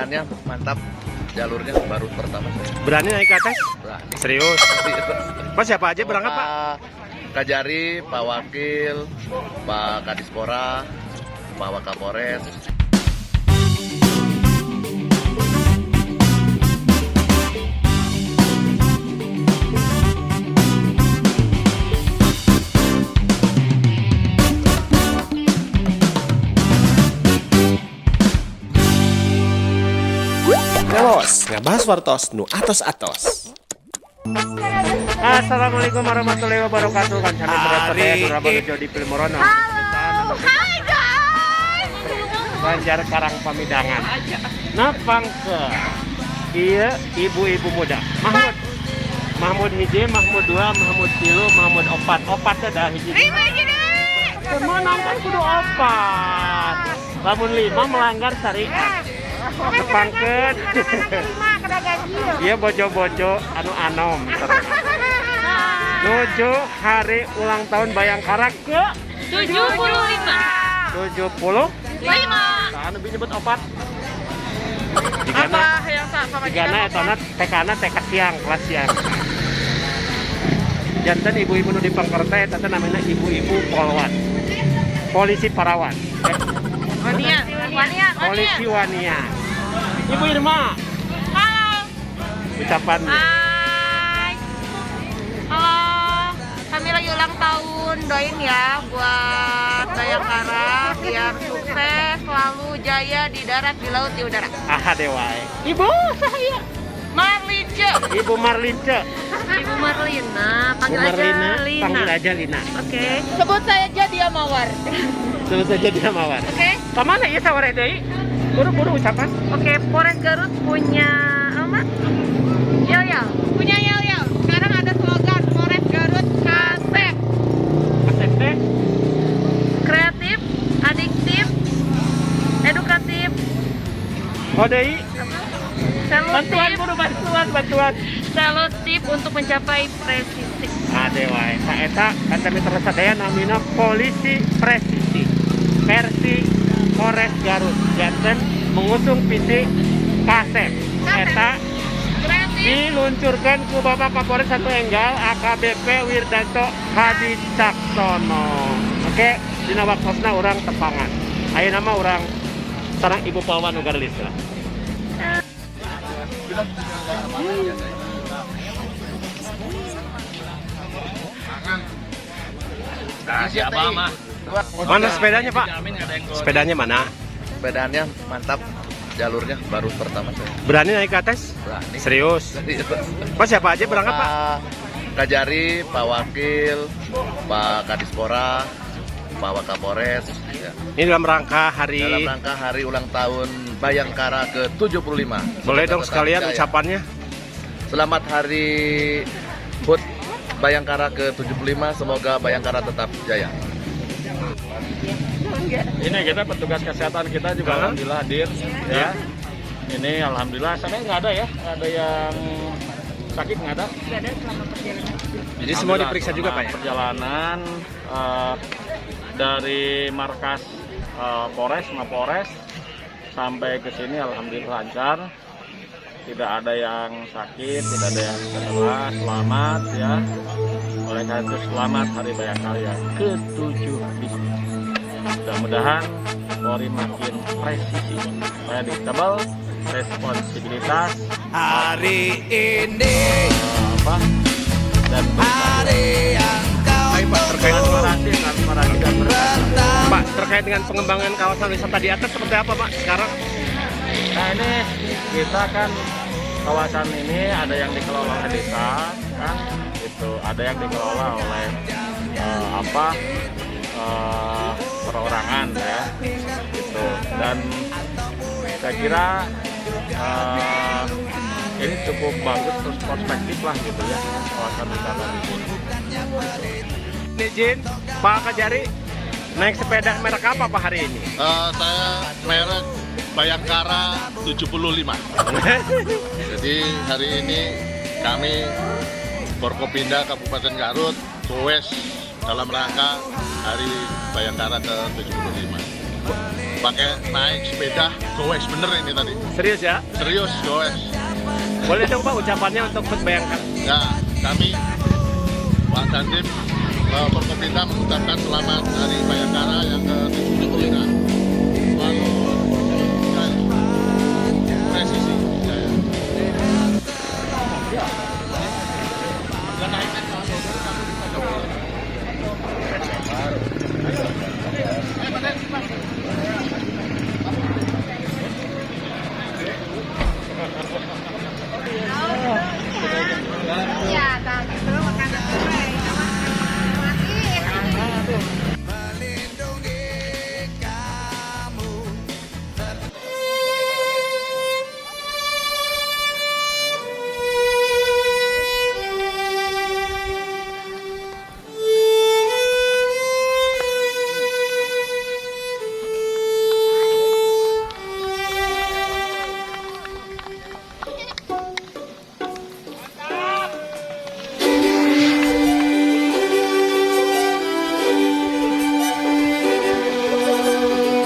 Sepedaannya mantap, jalurnya baru pertama. Berani naik ke atas? Berani. Serius? Pak siapa aja berangkat Pak? Kak Jari, Pak Wakil, Pak Kadispora, Pak Wakapolres. Ngelos, ngabahas wartos nu atos-atos. Assalamualaikum warahmatullahi wabarakatuh. Kancane berat saya Duraba Jodi Pilmorono. Hai guys. Banjar Karang Pamidangan. Napang ke iya ibu-ibu muda. Mahmud hiji, Mahmud dua, Mahmud tilu, Mahmud opat. Opat dah hiji. Semua nonton kudu opat. Lamun lima melanggar syariat. Tepangkeun. Iya bojo-bojo anu anom. Nuju hari ulang tahun Bayangkara ke 75. 70. Anu bi nyebut opat. Apa yang sama Digana etona tekana teka siang, kelas siang. Jantan ibu-ibu nu di Pangkerta eta teh namanya ibu-ibu polwan. Polisi parawan. Wania. Polisi Wania. Ibu Irma. Halo. Ucapan. Hai. Halo. Kami lagi ulang tahun. Doain ya buat Bayangkara biar sukses, selalu jaya di darat, di laut, di udara. Aha dewai. Ibu saya. Marlince. Ibu Marlince. Ibu Marlina. Panggil Bu aja Marlina, Lina. panggil aja Lina. Oke. Sebut saya aja dia Mawar. Terus saja dia mawar. Oke. Kemana ya saware deui? Buru-buru ucapan. Oke, Polres Garut punya apa? Yel-yel. Punya yel-yel. Sekarang ada slogan Polres Garut Kasep. Asep teh. Kreatif, adiktif, edukatif, Oh deui. Bantuan selusif, buru bantuan. selusif untuk mencapai presisi. Ade wae. Saeta kata mitra sadaya namina polisi presisi. Versi Polres Garut. Janten mengusung visi Kasep. Eta Kreatif, diluncurkan ku Bapak Kapolres 1 Enggal AKBP Wirdanto Hadi Caksono. Oke, dina waktosna urang tepangan. Ayeuna mah urang sareng Ibu Pawan ugar listra. Nah, siapa mah? Mana sepedanya, Pak? Sepedanya mana? Sepedaannya mantap, jalurnya baru pertama. Berani naik ke atas? Berani. Serius? Pak siapa aja berangkat, Pak? Kak Jari, Pak Wakil, Pak Kadispora, Pak Wakapolres. Ya. Ini dalam rangka Dalam rangka hari ulang tahun Bayangkara ke-75. Boleh dong Tetap sekalian jaya. ucapannya. Selamat hari HUT Bayangkara ke-75, semoga Bayangkara tetap jaya. Ini kita petugas kesehatan kita juga alhamdulillah hadir ya. Ini alhamdulillah sana nggak ada ya, nggak ada yang sakit, nggak ada. Jadi semua diperiksa juga, Pak ya? Perjalanan dari markas Polres, Mapolres sampai ke sini alhamdulillah lancar. Tidak ada yang sakit, tidak ada yang cedera, selamat ya. Oleh karena itu selamat Hari Bayangkara yang ke-7 ini. Mudah-mudahan Polri makin presisi, supaya dikebal responsibilitas Hari ini dan hari yang kau Baik, Pak, terkait transparansi dan bersama. Pak, terkait dengan pengembangan kawasan wisata di atas seperti apa, Pak, sekarang? Nah ini kita kan kawasan ini ada yang dikelola oleh desa kan, itu ada yang dikelola oleh perorangan ya, gitu. Dan saya kira ini cukup bagus terus perspektif lah gitu ya kawasan wisata di sini. Izin, Pak Kajari, naik sepeda merek apa Pak hari ini? Saya merek Bayangkara 75. Jadi hari ini kami Forkopimda Kabupaten Garut Goes dalam rangka Hari Bayangkara ke-75. pakai naik sepeda goes bener ini tadi. Serius ya? Serius goes. Boleh dong Pak ucapannya untuk Hut Bayangkara? Ya, kami Pak Dandim Forkopimda mengucapkan selamat Hari Bayangkara yang ke-75